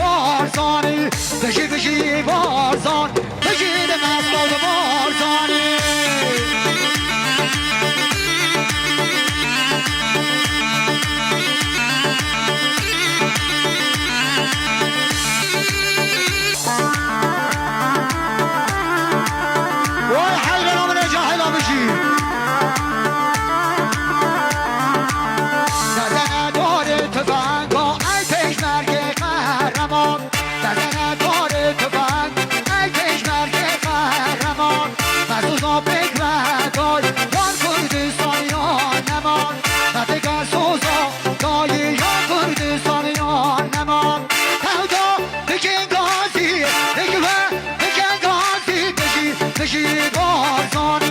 بارزانی بشی بشی بارزان بشید مستاد بارزانی وای حیلا من اجا حیلا بشی نزنه داره تفنگا ای پیشمرگ قهرمان نزنه داره تفنگ ای پیشمرگ قهرمان مردوزا بگردای یان کردستان یان نمان نتگر سوزا دایی یان کردستان یان نمان تهدا بکن گازی بکن گازی بشی بشی بارزانی